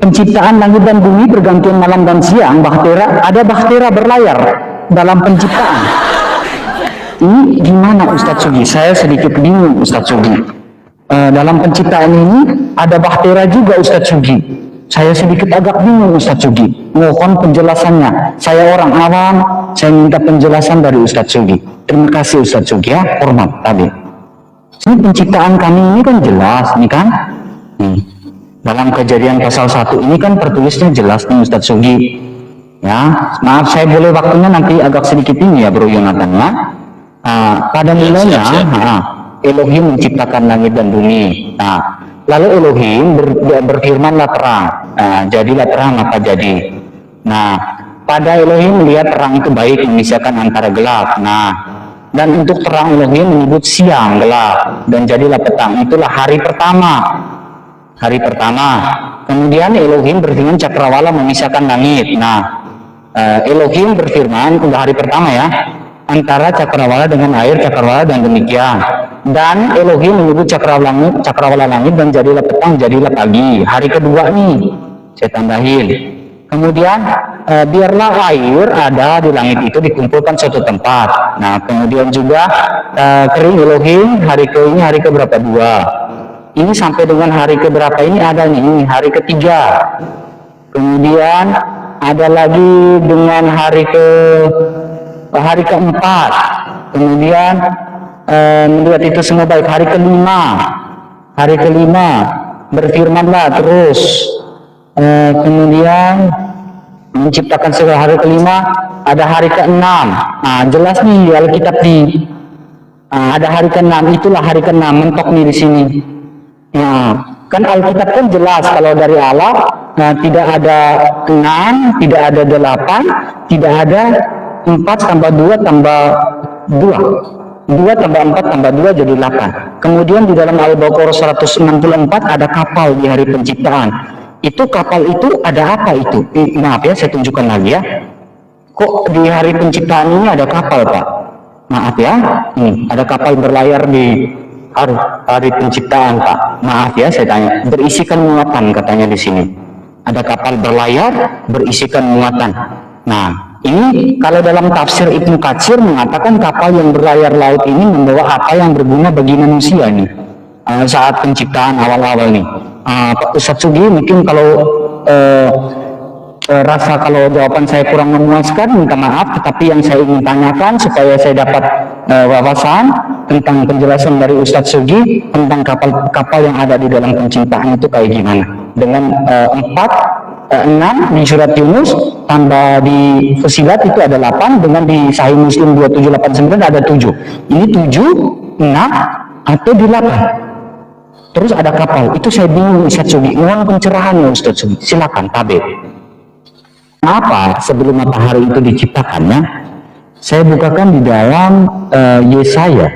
Penciptaan langit dan bumi bergantian malam dan siang, ada bahtera berlayar dalam penciptaan. Ini gimana Ustadz Sugi? Saya sedikit bingung Ustadz Sugi. Dalam penciptaan ini ada bahtera juga Ustadz Sugi. Saya sedikit agak bingung Ustadz Sugi. Mohon penjelasannya. Saya orang awam, saya minta penjelasan dari Ustadz Sugi. Terima kasih Ustadz Sugi ya, hormat tadi. Ini penciptaan kami ini kan jelas, nih kan? Dalam Kejadian pasal 1 ini kan tertulisnya jelas nih Ustadz Sugi. Ya, maaf saya boleh waktunya nanti agak sedikit ini ya Bro Yonatan ya. Pada mulanya Elohim menciptakan langit dan bumi. Lalu Elohim berfirmanlah terang. Jadilah terang maka jadi. Pada Elohim melihat terang itu baik memisahkan antara gelap. Dan untuk terang Elohim menyebut siang gelap dan jadilah petang. Itulah hari pertama. Hari pertama. Kemudian Elohim berfirman cakrawala memisahkan langit. Elohim berfirman untuk hari pertama ya, antara cakrawala dengan air cakrawala dan demikian. Dan Elohim menyebut cakrawala langit dan jadilah petang, jadilah pagi. Hari kedua nih, saya tambahin. Kemudian biarlah air ada di langit itu dikumpulkan suatu tempat. Kemudian juga kering Elohim hari ke berapa? 2. Ini sampai dengan hari keberapa ini ada nih, hari ketiga. Kemudian ada lagi dengan hari keempat. Kemudian melihat itu semua baik. Hari kelima berfirmanlah terus. Kemudian menciptakan segala. Hari kelima ada hari keenam. Jelas nih di Alkitab nih. Ada hari keenam, itulah hari keenam mentok nih di sini. Kan Alkitab kan jelas kalau dari Allah tidak ada 6, tidak ada 8, tidak ada 4 tambah 2 tambah 2 tambah 4 tambah 2 jadi 8. Kemudian di dalam Al-Baqarah 164 ada kapal di hari penciptaan. Itu kapal itu ada apa itu? Maaf ya, saya tunjukkan lagi ya. Kok di hari penciptaan ini ada kapal Pak? Maaf ya, ada kapal berlayar di hari penciptaan Pak. Maaf ya saya tanya, berisikan muatan katanya di sini. Ada kapal berlayar berisikan muatan. Ini kalau dalam tafsir Ibnu Katsir mengatakan kapal yang berlayar laut ini membawa apa yang berguna bagi manusia nih saat penciptaan awal-awal nih. Pak Ustadz Sugi mungkin kalau rasa kalau jawaban saya kurang memuaskan minta maaf, tetapi yang saya ingin tanyakan supaya saya dapat wawasan tentang penjelasan dari Ustadz Sugi tentang kapal-kapal yang ada di dalam penciptaan itu kayak gimana dengan 6 di surat Yunus tambah di Fusilat itu ada 8, dengan di Sahih Muslim 2789 ada 7. Ini 7, 6 atau di 8. Terus ada kapal, itu saya bingung Ustadz Sugi. Mohon pencerahannya Ustadz Sugi, silakan tabir. Kenapa sebelum matahari itu diciptakannya? Saya bukakan di dalam Yesaya.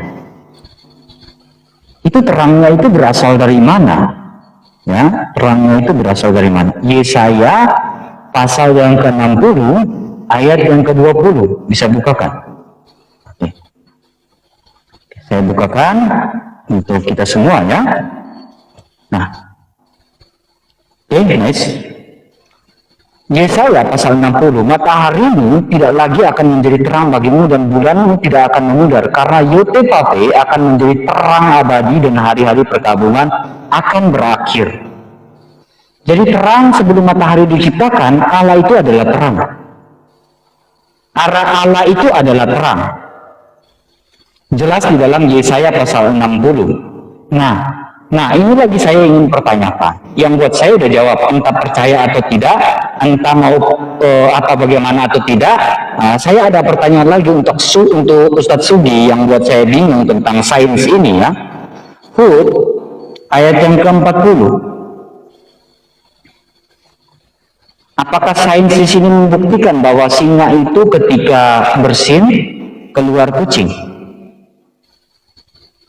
Itu terangnya itu berasal dari mana? Ya, terangnya itu berasal dari mana? Yesaya pasal yang ke-60 ayat yang ke-20. Bisa bukakan? Oke. Saya bukakan untuk kita semua ya. Nice. Yesaya pasal 60, mataharimu tidak lagi akan menjadi terang bagimu dan bulanmu tidak akan memudar, karena Yotevate akan menjadi terang abadi dan hari-hari perkabungan akan berakhir. Jadi terang sebelum matahari diciptakan, Allah itu adalah terang. Arah Allah itu adalah terang. Jelas di dalam Yesaya pasal 60. Nah, ini lagi saya ingin pertanyakan. Yang buat saya udah jawab, entah percaya atau tidak, entah mau apa bagaimana atau tidak. Saya ada pertanyaan lagi untuk Ustadz Sugi yang buat saya bingung tentang sains ini ya. Hud ayat yang ke-40. Apakah sains di sini membuktikan bahwa singa itu ketika bersin keluar kucing?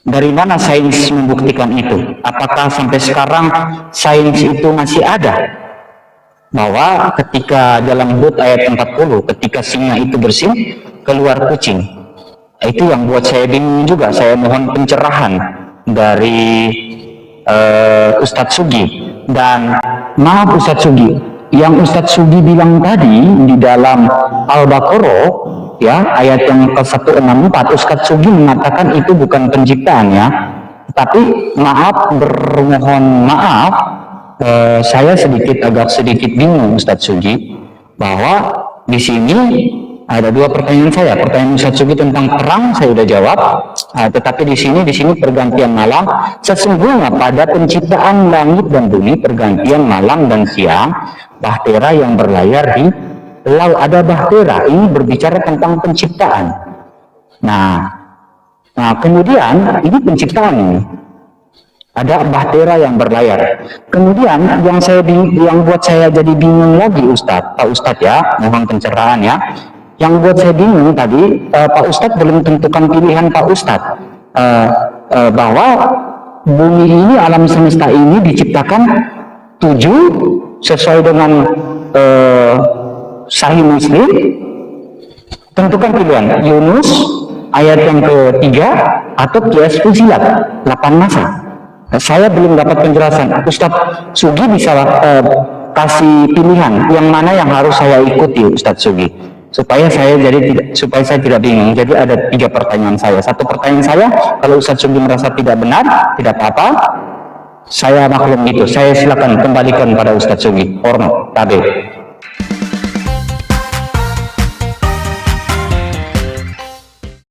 Dari mana sains membuktikan itu? Apakah sampai sekarang sains itu masih ada? Bahwa ketika dalam Hud ayat 40, ketika singa itu bersin, keluar kucing. Itu yang buat saya bingung juga. Saya mohon pencerahan dari Ustadz Sugi. Dan maaf Ustadz Sugi, yang Ustadz Sugi bilang tadi di dalam Al-Baqarah, ya, ayat yang ke-164, Ustadz Sugi mengatakan itu bukan penciptaan, ya. Tapi bermohon maaf, saya agak sedikit bingung Ustadz Sugi, bahwa di sini ada dua pertanyaan saya. Pertanyaan Ustadz Sugi tentang perang saya sudah jawab, tetapi di sini pergantian malam. Sesungguhnya pada penciptaan langit dan bumi, pergantian malam dan siang, bahtera yang berlayar di laut. Ada bahtera, ini berbicara tentang penciptaan. Nah, kemudian ini penciptaan ini. Ada bahtera yang berlayar. Kemudian yang buat saya jadi bingung lagi Pak Ustadz, ya, mohon pencerahan, ya. Yang buat saya bingung tadi, Pak Ustadz belum tentukan pilihan Pak Ustadz, bahwa bumi ini, alam semesta ini diciptakan 7 sesuai dengan Sahih Muslim. Tentukan pilihan, Yunus ayat yang ketiga atau Qiyas Fusilat 8 masa. Saya belum dapat penjelasan. Ustadz Sugi bisa kasih pilihan yang mana yang harus saya ikuti, Ustadz Sugi, supaya saya tidak bingung. Jadi ada 3 pertanyaan saya. Satu pertanyaan saya, kalau Ustadz Sugi merasa tidak benar, tidak apa-apa, saya maklum itu. Saya silakan kembalikan pada Ustadz Sugi. Hormat, tabe.